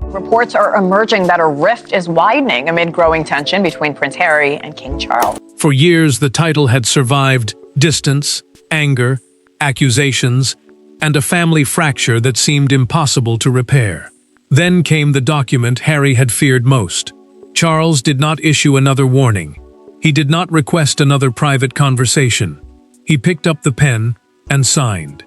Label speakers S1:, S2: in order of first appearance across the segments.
S1: Reports are emerging that a rift is widening amid growing tension between Prince Harry and King Charles.
S2: For years, the title had survived distance, anger, accusations, and a family fracture that seemed impossible to repair. Then came the document Harry had feared most. Charles did not issue another warning. He did not request another private conversation. He picked up the pen and signed.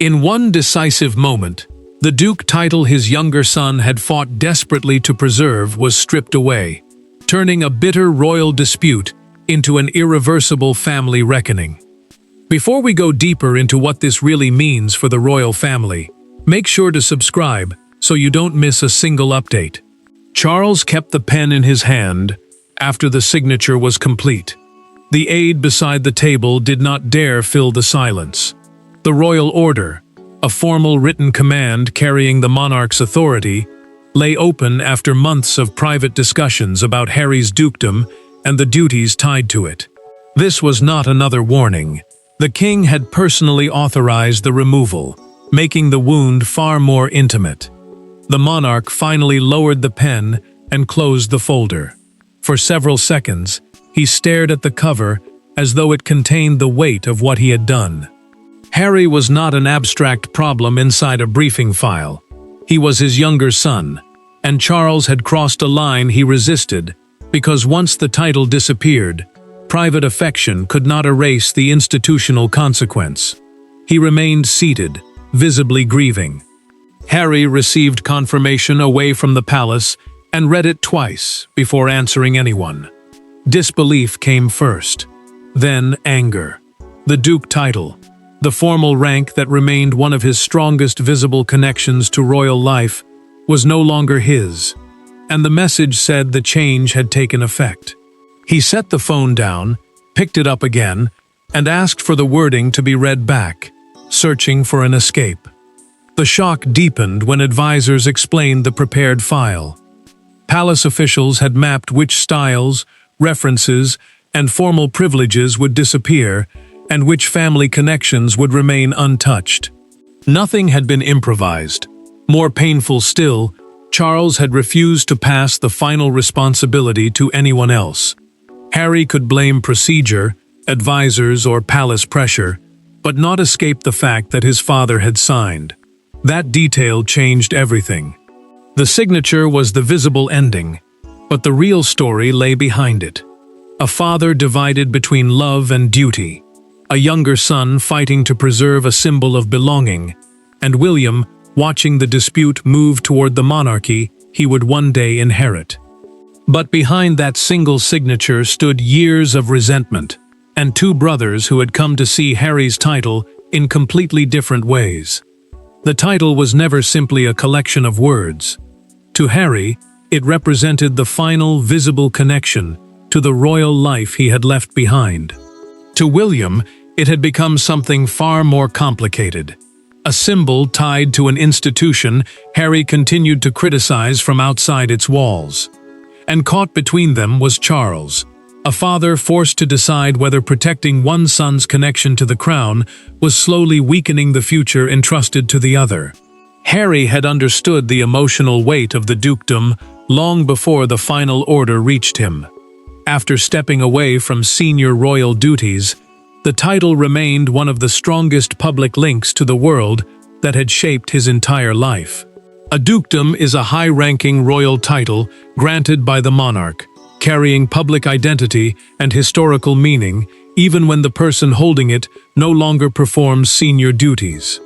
S2: In one decisive moment, the Duke title his younger son had fought desperately to preserve was stripped away, turning a bitter royal dispute into an irreversible family reckoning. Before we go deeper into what this really means for the royal family, make sure to subscribe so you don't miss a single update. Charles kept the pen in his hand after the signature was complete. The aide beside the table did not dare fill the silence. The royal order, a formal written command carrying the monarch's authority, lay open after months of private discussions about Harry's dukedom and the duties tied to it. This was not another warning. The king had personally authorized the removal, making the wound far more intimate. The monarch finally lowered the pen and closed the folder. For several seconds, he stared at the cover as though it contained the weight of what he had done. Harry was not an abstract problem inside a briefing file. He was his younger son, and Charles had crossed a line he resisted, because once the title disappeared, private affection could not erase the institutional consequence. He remained seated, visibly grieving. Harry received confirmation away from the palace and read it twice before answering anyone. Disbelief came first, then anger. The Duke title, the formal rank that remained one of his strongest visible connections to royal life, was no longer his, and the message said the change had taken effect. He set the phone down, picked it up again, and asked for the wording to be read back, searching for an escape. The shock deepened when advisors explained the prepared file. Palace officials had mapped which styles, references, and formal privileges would disappear, and which family connections would remain untouched. Nothing had been improvised. More painful still, Charles had refused to pass the final responsibility to anyone else. Harry could blame procedure, advisors, or palace pressure, but not escape the fact that his father had signed. That detail changed everything. The signature was the visible ending, but the real story lay behind it. A father divided between love and duty, a younger son fighting to preserve a symbol of belonging, and William watching the dispute move toward the monarchy he would one day inherit. But behind that single signature stood years of resentment, and two brothers who had come to see Harry's title in completely different ways. The title was never simply a collection of words. To Harry, it represented the final visible connection to the royal life he had left behind. To William, it had become something far more complicated. A symbol tied to an institution Harry continued to criticize from outside its walls. And caught between them was Charles, a father forced to decide whether protecting one son's connection to the crown was slowly weakening the future entrusted to the other. Harry had understood the emotional weight of the dukedom long before the final order reached him. After stepping away from senior royal duties, the title remained one of the strongest public links to the world that had shaped his entire life. A dukedom is a high-ranking royal title granted by the monarch, carrying public identity and historical meaning even when the person holding it no longer performs senior duties.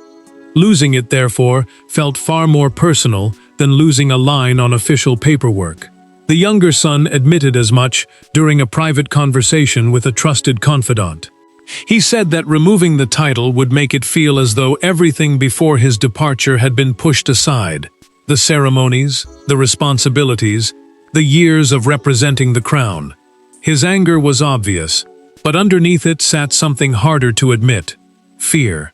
S2: Losing it, therefore, felt far more personal than losing a line on official paperwork. The younger son admitted as much during a private conversation with a trusted confidant. He said that removing the title would make it feel as though everything before his departure had been pushed aside. The ceremonies, the responsibilities, the years of representing the crown. His anger was obvious, but underneath it sat something harder to admit: fear.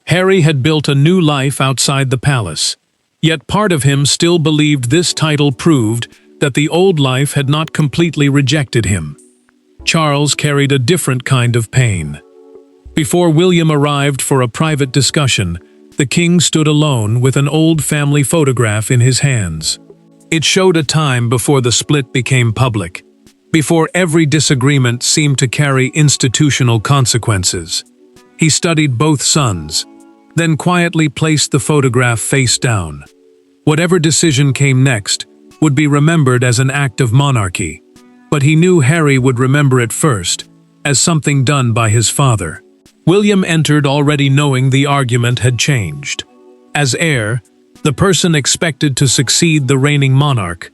S2: Harry had built a new life outside the palace, yet part of him still believed this title proved that the old life had not completely rejected him. Charles carried a different kind of pain. Before William arrived for a private discussion, the king stood alone with an old family photograph in his hands. It showed a time before the split became public, before every disagreement seemed to carry institutional consequences. He studied both sons, then quietly placed the photograph face down. Whatever decision came next would be remembered as an act of monarchy, but he knew Harry would remember it first, as something done by his father. William entered already knowing the argument had changed. As heir, the person expected to succeed the reigning monarch,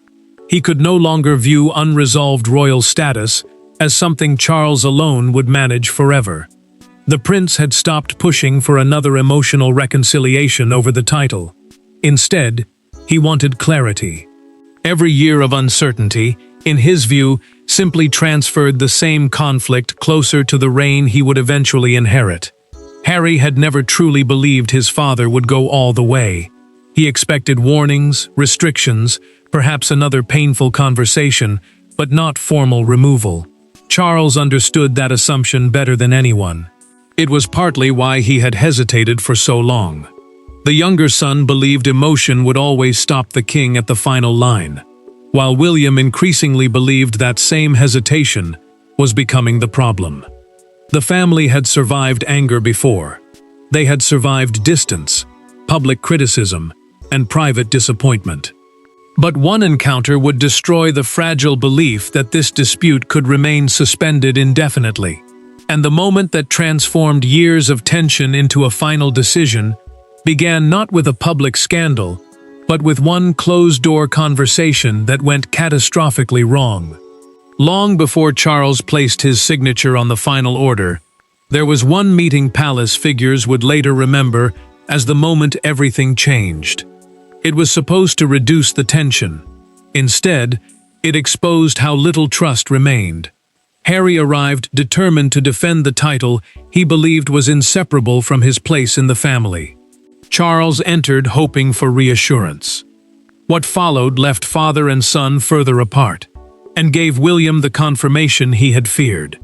S2: he could no longer view unresolved royal status as something Charles alone would manage forever. The prince had stopped pushing for another emotional reconciliation over the title. Instead, he wanted clarity. Every year of uncertainty, in his view, simply transferred the same conflict closer to the reign he would eventually inherit. Harry had never truly believed his father would go all the way. He expected warnings, restrictions, perhaps another painful conversation, but not formal removal. Charles understood that assumption better than anyone. It was partly why he had hesitated for so long. The younger son believed emotion would always stop the king at the final line, while William increasingly believed that same hesitation was becoming the problem. The family had survived anger before. They had survived distance, public criticism, and private disappointment. But one encounter would destroy the fragile belief that this dispute could remain suspended indefinitely. And the moment that transformed years of tension into a final decision began not with a public scandal, but with one closed-door conversation that went catastrophically wrong. Long before Charles placed his signature on the final order, there was one meeting palace figures would later remember as the moment everything changed. It was supposed to reduce the tension. Instead, it exposed how little trust remained. Harry arrived determined to defend the title he believed was inseparable from his place in the family. Charles entered hoping for reassurance. What followed left father and son further apart, and gave William the confirmation he had feared.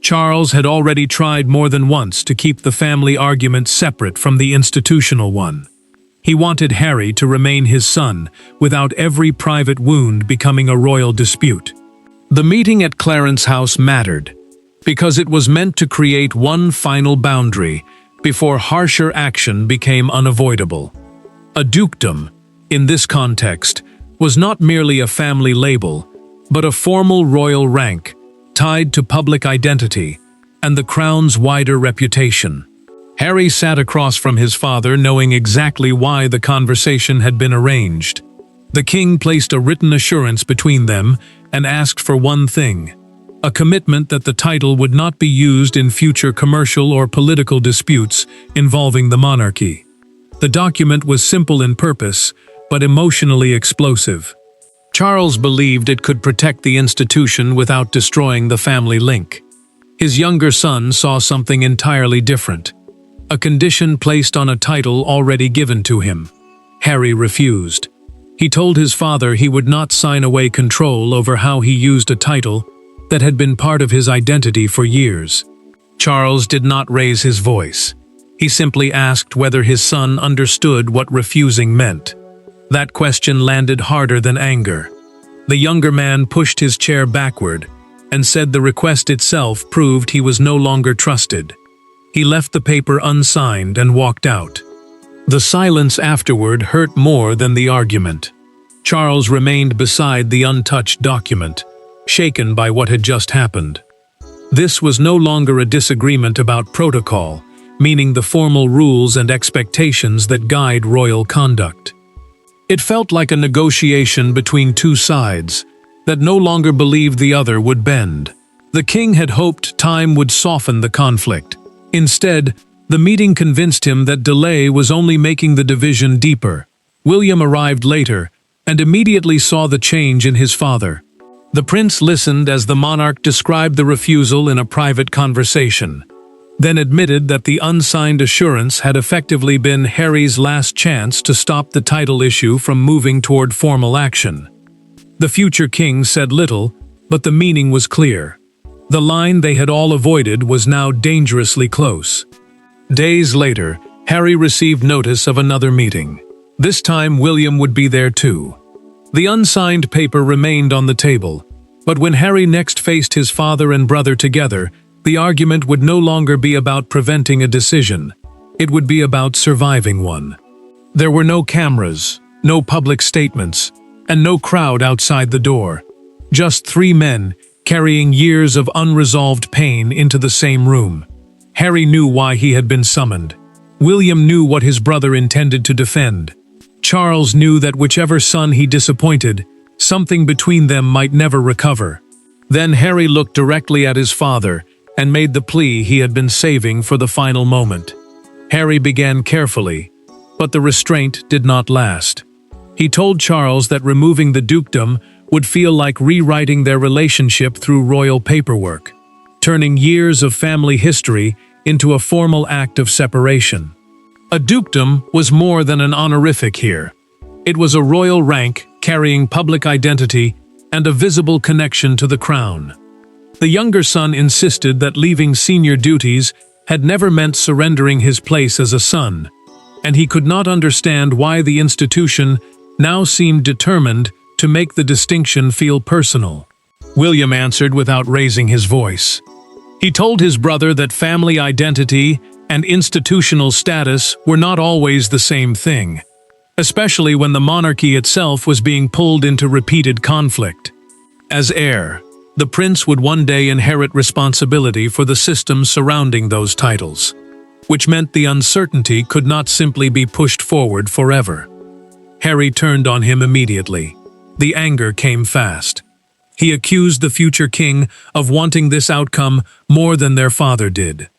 S2: Charles had already tried more than once to keep the family argument separate from the institutional one. He wanted Harry to remain his son, without every private wound becoming a royal dispute. The meeting at Clarence House mattered, because it was meant to create one final boundary before harsher action became unavoidable. A dukedom, in this context, was not merely a family label, but a formal royal rank, tied to public identity and the crown's wider reputation. Harry sat across from his father knowing exactly why the conversation had been arranged. The king placed a written assurance between them and asked for one thing: a commitment that the title would not be used in future commercial or political disputes involving the monarchy. The document was simple in purpose, but emotionally explosive. Charles believed it could protect the institution without destroying the family link. His younger son saw something entirely different: a condition placed on a title already given to him. Harry refused. He told his father he would not sign away control over how he used a title that had been part of his identity for years. Charles did not raise his voice. He simply asked whether his son understood what refusing meant. That question landed harder than anger. The younger man pushed his chair backward and said the request itself proved he was no longer trusted. He left the paper unsigned and walked out. The silence afterward hurt more than the argument. Charles remained beside the untouched document, shaken by what had just happened. This was no longer a disagreement about protocol, meaning the formal rules and expectations that guide royal conduct. It felt like a negotiation between two sides that no longer believed the other would bend. The king had hoped time would soften the conflict. Instead, the meeting convinced him that delay was only making the division deeper. William arrived later and immediately saw the change in his father. The prince listened as the monarch described the refusal in a private conversation, then admitted that the unsigned assurance had effectively been Harry's last chance to stop the title issue from moving toward formal action. The future king said little, but the meaning was clear. The line they had all avoided was now dangerously close. Days later, Harry received notice of another meeting. This time William would be there too. The unsigned paper remained on the table, but when Harry next faced his father and brother together, the argument would no longer be about preventing a decision. It would be about surviving one. There were no cameras, no public statements, and no crowd outside the door. Just three men carrying years of unresolved pain into the same room. Harry knew why he had been summoned. William knew what his brother intended to defend. Charles knew that whichever son he disappointed, something between them might never recover. Then Harry looked directly at his father and made the plea he had been saving for the final moment. Harry began carefully, but the restraint did not last. He told Charles that removing the dukedom would feel like rewriting their relationship through royal paperwork, turning years of family history into a formal act of separation. A dukedom was more than an honorific here. It was a royal rank carrying public identity and a visible connection to the crown. The younger son insisted that leaving senior duties had never meant surrendering his place as a son, and he could not understand why the institution now seemed determined to make the distinction feel personal. William answered without raising his voice. He told his brother that family identity and institutional status were not always the same thing, especially when the monarchy itself was being pulled into repeated conflict. As heir, the prince would one day inherit responsibility for the systems surrounding those titles, which meant the uncertainty could not simply be pushed forward forever. Harry turned on him immediately. The anger came fast. He accused the future king of wanting this outcome more than their father did.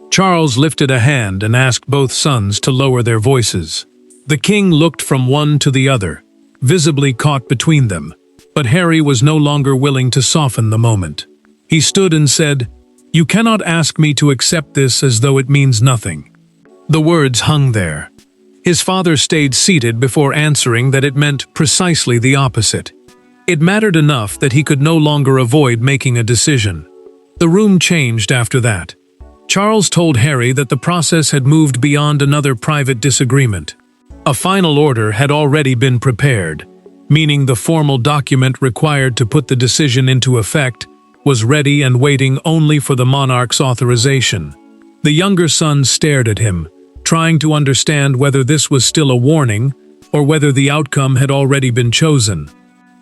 S2: Charles lifted a hand and asked both sons to lower their voices. The king looked from one to the other, visibly caught between them, but Harry was no longer willing to soften the moment. He stood and said, "You cannot ask me to accept this as though it means nothing." The words hung there. His father stayed seated before answering that it meant precisely the opposite. It mattered enough that he could no longer avoid making a decision. The room changed after that. Charles told Harry that the process had moved beyond another private disagreement. A final order had already been prepared, meaning the formal document required to put the decision into effect was ready and waiting only for the monarch's authorization. The younger son stared at him, trying to understand whether this was still a warning or whether the outcome had already been chosen.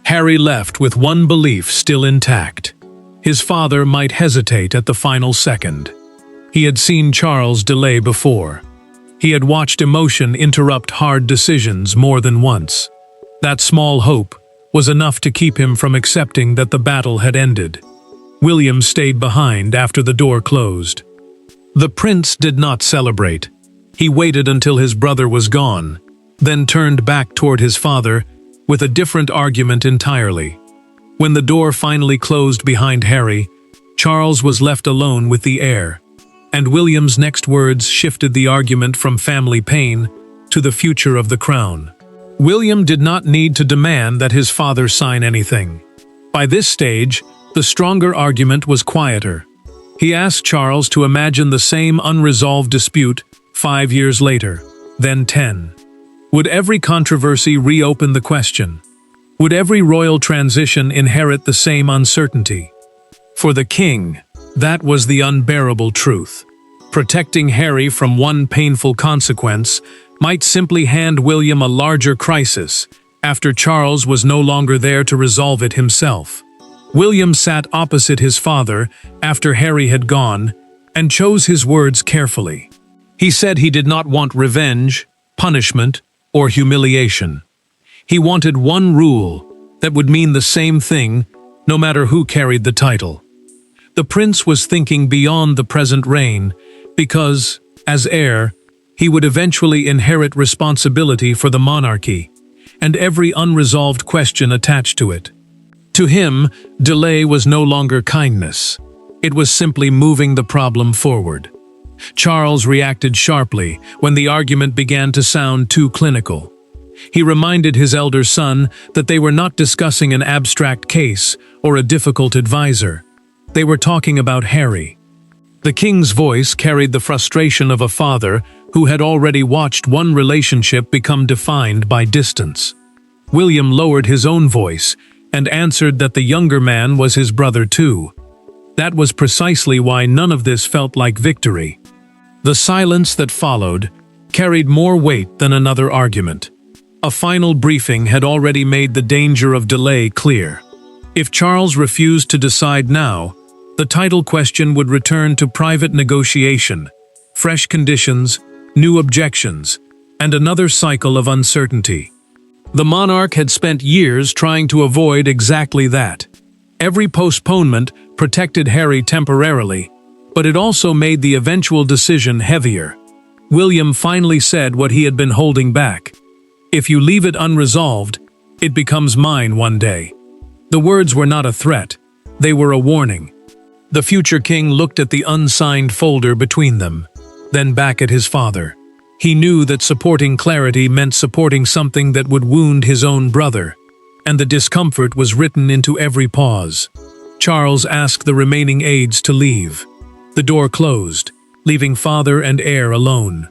S2: Harry left with one belief still intact. His father might hesitate at the final second. He had seen Charles delay before. He had watched emotion interrupt hard decisions more than once. That small hope was enough to keep him from accepting that the battle had ended. William stayed behind after the door closed. The prince did not celebrate. He waited until his brother was gone, then turned back toward his father with a different argument entirely. When the door finally closed behind Harry, Charles was left alone with the heir, and William's next words shifted the argument from family pain to the future of the crown. William did not need to demand that his father sign anything. By this stage, the stronger argument was quieter. He asked Charles to imagine the same unresolved dispute 5 years later, then 10. Would every controversy reopen the question? Would every royal transition inherit the same uncertainty? For the king, that was the unbearable truth. Protecting Harry from one painful consequence might simply hand William a larger crisis after Charles was no longer there to resolve it himself. William sat opposite his father after Harry had gone and chose his words carefully. He said he did not want revenge, punishment, or humiliation. He wanted one rule that would mean the same thing no matter who carried the title. The prince was thinking beyond the present reign because, as heir, he would eventually inherit responsibility for the monarchy and every unresolved question attached to it. To him, delay was no longer kindness. It was simply moving the problem forward. Charles reacted sharply when the argument began to sound too clinical. He reminded his elder son that they were not discussing an abstract case or a difficult advisor. They were talking about Harry. The king's voice carried the frustration of a father who had already watched one relationship become defined by distance. William lowered his own voice and answered that the younger man was his brother too. That was precisely why none of this felt like victory. The silence that followed carried more weight than another argument. A final briefing had already made the danger of delay clear. If Charles refused to decide now, the title question would return to private negotiation, fresh conditions, new objections, and another cycle of uncertainty. The monarch had spent years trying to avoid exactly that. Every postponement protected Harry temporarily, but it also made the eventual decision heavier. William finally said what he had been holding back. "If you leave it unresolved, it becomes mine one day." The words were not a threat, they were a warning. The future king looked at the unsigned folder between them, then back at his father. He knew that supporting clarity meant supporting something that would wound his own brother, and the discomfort was written into every pause. Charles asked the remaining aides to leave. The door closed, leaving father and heir alone.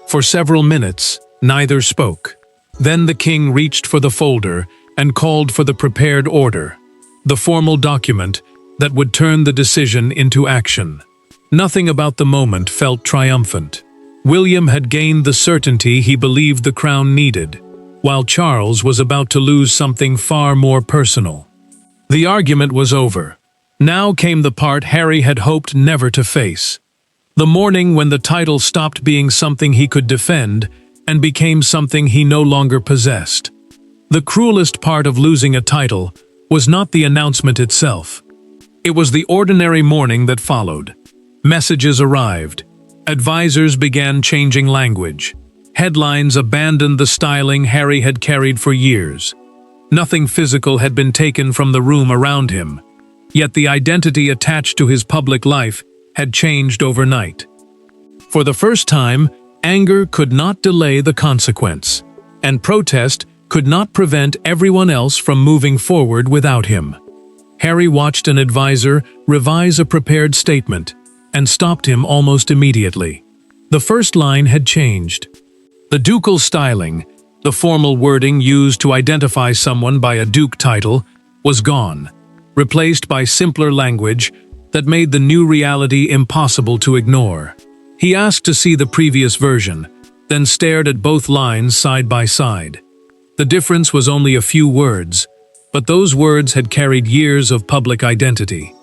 S2: For several minutes, neither spoke. Then the king reached for the folder and called for the prepared order, the formal document that would turn the decision into action. Nothing about the moment felt triumphant. William had gained the certainty he believed the crown needed, while Charles was about to lose something far more personal. The argument was over. Now came the part Harry had hoped never to face. The morning when the title stopped being something he could defend and became something he no longer possessed. The cruelest part of losing a title was not the announcement itself. It was the ordinary morning that followed. Messages arrived. Advisors began changing language. Headlines abandoned the styling Harry had carried for years. Nothing physical had been taken from the room around him, yet the identity attached to his public life had changed overnight. For the first time, anger could not delay the consequence, and protest could not prevent everyone else from moving forward without him. Harry watched an advisor revise a prepared statement and stopped him almost immediately. The first line had changed. The ducal styling, the formal wording used to identify someone by a duke title, was gone, replaced by simpler language that made the new reality impossible to ignore. He asked to see the previous version, then stared at both lines side by side. The difference was only a few words, but those words had carried years of public identity.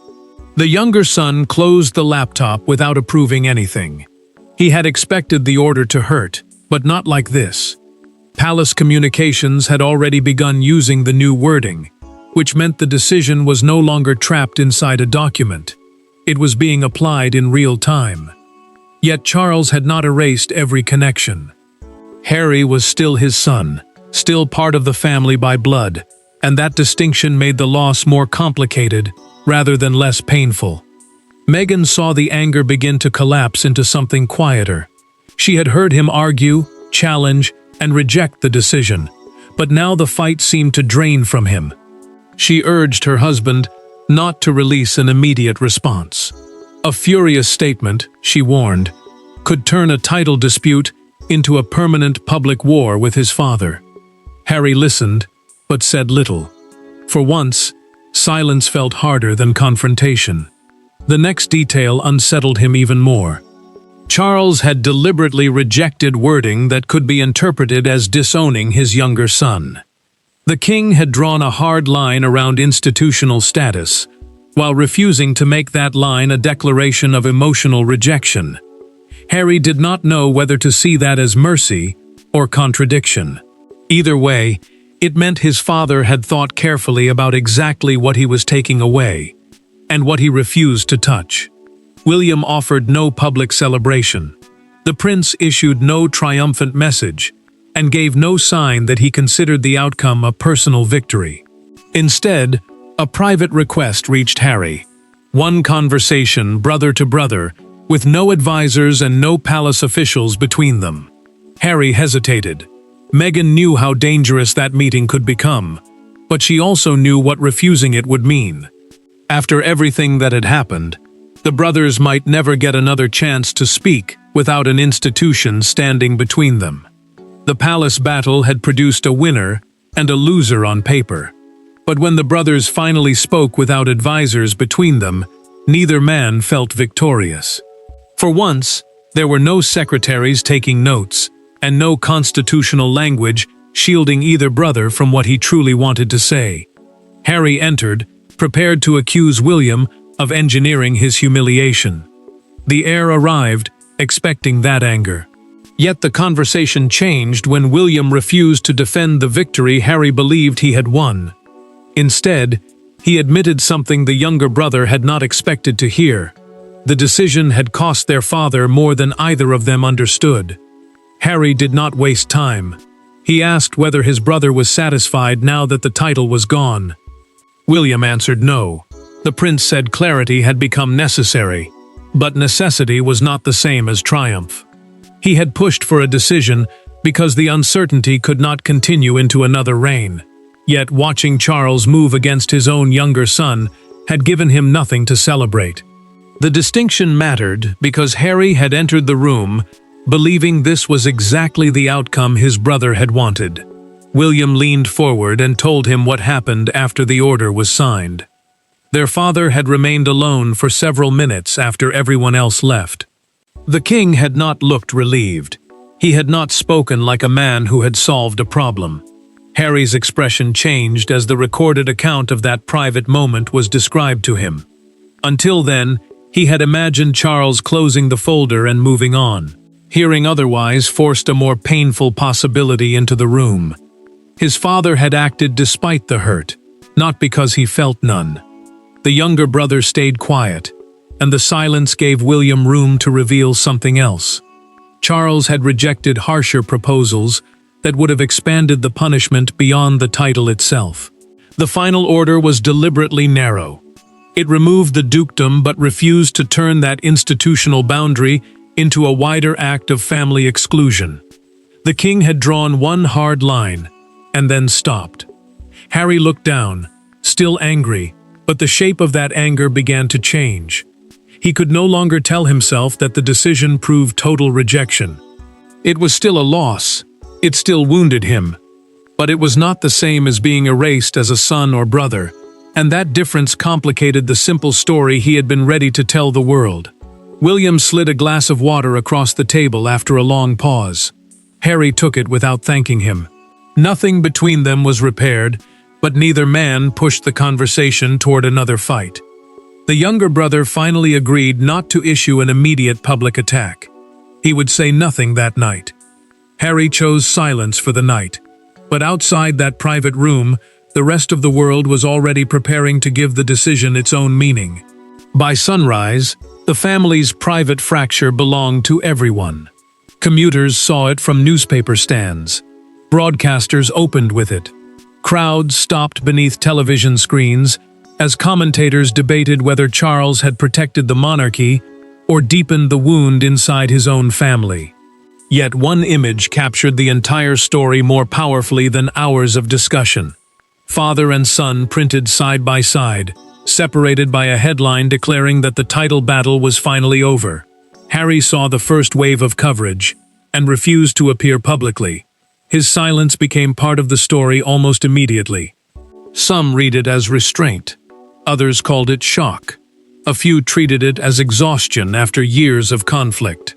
S2: The younger son closed the laptop without approving anything. He had expected the order to hurt, but not like this. Palace communications had already begun using the new wording, which meant the decision was no longer trapped inside a document. It was being applied in real time. Yet Charles had not erased every connection. Harry was still his son, still part of the family by blood, and that distinction made the loss more complicated rather than less painful. Meghan saw the anger begin to collapse into something quieter. She had heard him argue, challenge, and reject the decision, but now the fight seemed to drain from him. She urged her husband not to release an immediate response. A furious statement, she warned, could turn a title dispute into a permanent public war with his father. Harry listened, but said little. For once, silence felt harder than confrontation. The next detail unsettled him even more. Charles had deliberately rejected wording that could be interpreted as disowning his younger son. The king had drawn a hard line around institutional status, while refusing to make that line a declaration of emotional rejection. Harry did not know whether to see that as mercy or contradiction. Either way, it meant his father had thought carefully about exactly what he was taking away, and what he refused to touch. William offered no public celebration. The prince issued no triumphant message, and gave no sign that he considered the outcome a personal victory. Instead, a private request reached Harry. One conversation, brother to brother, with no advisors and no palace officials between them. Harry hesitated. Meghan knew how dangerous that meeting could become, but she also knew what refusing it would mean. After everything that had happened, the brothers might never get another chance to speak without an institution standing between them. The palace battle had produced a winner and a loser on paper. But when the brothers finally spoke without advisors between them, neither man felt victorious. For once, there were no secretaries taking notes, and no constitutional language shielding either brother from what he truly wanted to say. Harry entered, prepared to accuse William of engineering his humiliation. The heir arrived, expecting that anger. Yet the conversation changed when William refused to defend the victory Harry believed he had won. Instead, he admitted something the younger brother had not expected to hear. The decision had cost their father more than either of them understood. Harry did not waste time. He asked whether his brother was satisfied now that the title was gone. William answered no. The prince said clarity had become necessary, but necessity was not the same as triumph. He had pushed for a decision because the uncertainty could not continue into another reign. Yet watching Charles move against his own younger son had given him nothing to celebrate. The distinction mattered because Harry had entered the room believing this was exactly the outcome his brother had wanted. William leaned forward and told him what happened after the order was signed. Their father had remained alone for several minutes after everyone else left. The king had not looked relieved. He had not spoken like a man who had solved a problem. Harry's expression changed as the recorded account of that private moment was described to him. Until then, he had imagined Charles closing the folder and moving on. Hearing otherwise forced a more painful possibility into the room. His father had acted despite the hurt, not because he felt none. The younger brother stayed quiet, and the silence gave William room to reveal something else. Charles had rejected harsher proposals that would have expanded the punishment beyond the title itself. The final order was deliberately narrow. It removed the dukedom but refused to turn that institutional boundary into a wider act of family exclusion. The king had drawn one hard line, and then stopped. Harry looked down, still angry, but the shape of that anger began to change. He could no longer tell himself that the decision proved total rejection. It was still a loss. It still wounded him. But it was not the same as being erased as a son or brother, and that difference complicated the simple story he had been ready to tell the world. William slid a glass of water across the table after a long pause. Harry took it without thanking him. Nothing between them was repaired, but neither man pushed the conversation toward another fight. The younger brother finally agreed not to issue an immediate public attack. He would say nothing that night. Harry chose silence for the night, but outside that private room, the rest of the world was already preparing to give the decision its own meaning. By sunrise, the family's private fracture belonged to everyone. Commuters saw it from newspaper stands. Broadcasters opened with it. Crowds stopped beneath television screens as commentators debated whether Charles had protected the monarchy or deepened the wound inside his own family. Yet one image captured the entire story more powerfully than hours of discussion. Father and son printed side by side, separated by a headline declaring that the title battle was finally over. Harry saw the first wave of coverage and refused to appear publicly. His silence became part of the story almost immediately. Some read it as restraint. Others called it shock. A few treated it as exhaustion after years of conflict.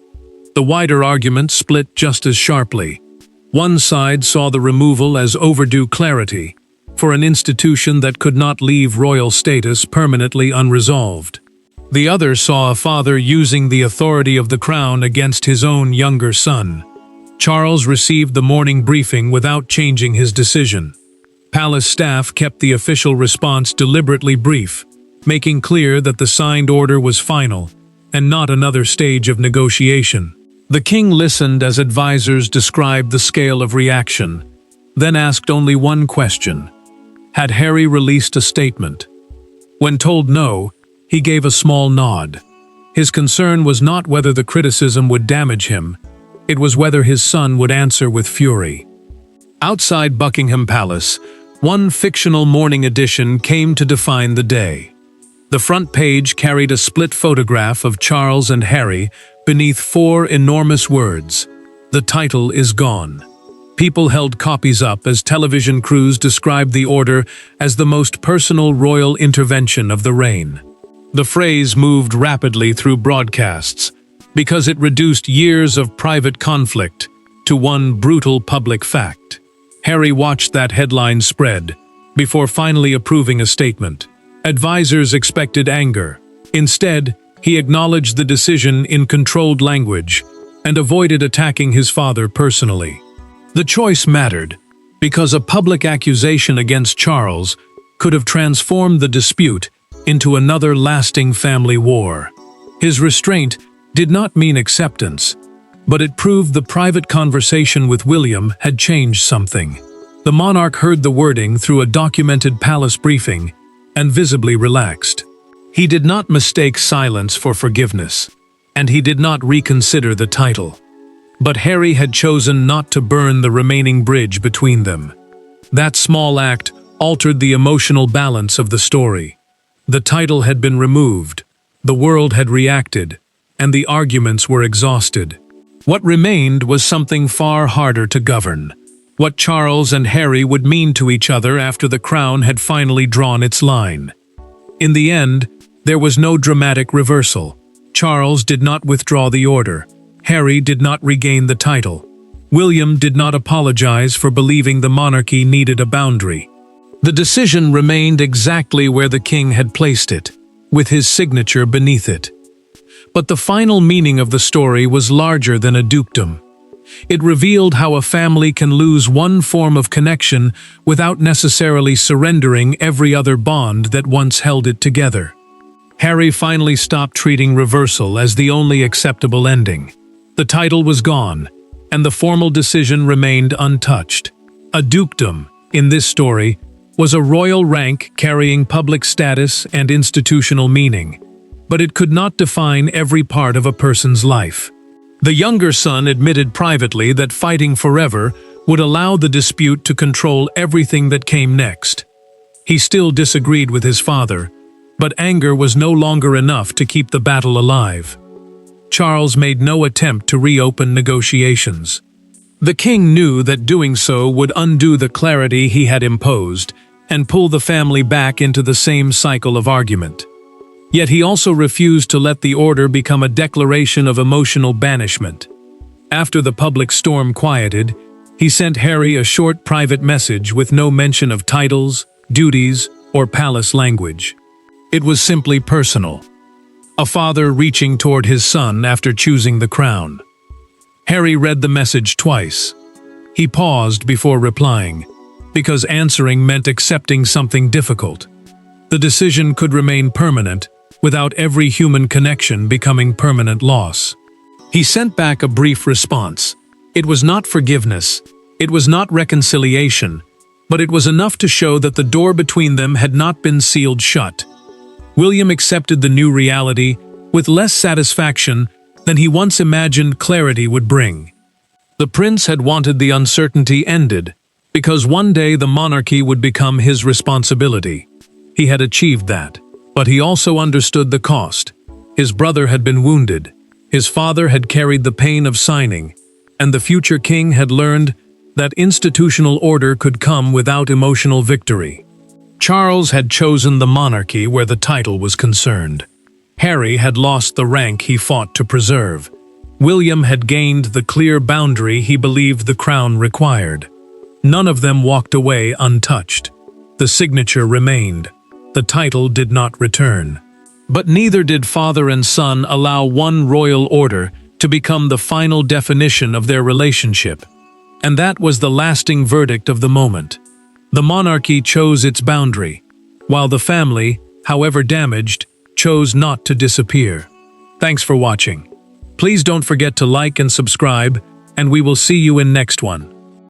S2: The wider argument split just as sharply. One side saw the removal as overdue clarity for an institution that could not leave royal status permanently unresolved. The other saw a father using the authority of the crown against his own younger son. Charles received the morning briefing without changing his decision. Palace staff kept the official response deliberately brief, making clear that the signed order was final and not another stage of negotiation. The king listened as advisors described the scale of reaction, then asked only one question. Had Harry released a statement? When told no, he gave a small nod. His concern was not whether the criticism would damage him, it was whether his son would answer with fury. Outside Buckingham Palace, one fictional morning edition came to define the day. The front page carried a split photograph of Charles and Harry beneath 4 enormous words. The title is gone. People held copies up as television crews described the order as the most personal royal intervention of the reign. The phrase moved rapidly through broadcasts because it reduced years of private conflict to one brutal public fact. Harry watched that headline spread before finally approving a statement. Advisors expected anger. Instead, he acknowledged the decision in controlled language and avoided attacking his father personally. The choice mattered because a public accusation against Charles could have transformed the dispute into another lasting family war. His restraint did not mean acceptance, but it proved the private conversation with William had changed something. The monarch heard the wording through a documented palace briefing and visibly relaxed. He did not mistake silence for forgiveness, and he did not reconsider the title. But Harry had chosen not to burn the remaining bridge between them. That small act altered the emotional balance of the story. The title had been removed, the world had reacted, and the arguments were exhausted. What remained was something far harder to govern: what Charles and Harry would mean to each other after the crown had finally drawn its line. In the end, there was no dramatic reversal. Charles did not withdraw the order. Harry did not regain the title. William did not apologize for believing the monarchy needed a boundary. The decision remained exactly where the king had placed it, with his signature beneath it. But the final meaning of the story was larger than a dukedom. It revealed how a family can lose one form of connection without necessarily surrendering every other bond that once held it together. Harry finally stopped treating reversal as the only acceptable ending. The title was gone, and the formal decision remained untouched. A dukedom, in this story, was a royal rank carrying public status and institutional meaning, but it could not define every part of a person's life. The younger son admitted privately that fighting forever would allow the dispute to control everything that came next. He still disagreed with his father, but anger was no longer enough to keep the battle alive. Charles made no attempt to reopen negotiations. The king knew that doing so would undo the clarity he had imposed and pull the family back into the same cycle of argument. Yet he also refused to let the order become a declaration of emotional banishment. After the public storm quieted, he sent Harry a short private message with no mention of titles, duties, or palace language. It was simply personal. A father reaching toward his son after choosing the crown. Harry read the message twice. He paused before replying, because answering meant accepting something difficult. The decision could remain permanent, without every human connection becoming permanent loss. He sent back a brief response. It was not forgiveness, it was not reconciliation, but it was enough to show that the door between them had not been sealed shut. William accepted the new reality with less satisfaction than he once imagined clarity would bring. The prince had wanted the uncertainty ended, because one day the monarchy would become his responsibility. He had achieved that, but he also understood the cost. His brother had been wounded, his father had carried the pain of signing, and the future king had learned that institutional order could come without emotional victory. Charles had chosen the monarchy where the title was concerned. Harry had lost the rank he fought to preserve. William had gained the clear boundary he believed the crown required. None of them walked away untouched. The signature remained. The title did not return. But neither did father and son allow one royal order to become the final definition of their relationship. And that was the lasting verdict of the moment. The monarchy chose its boundary, while the family, however damaged, chose not to disappear. Thanks for watching. Please don't forget to like and subscribe, and we will see you in next one.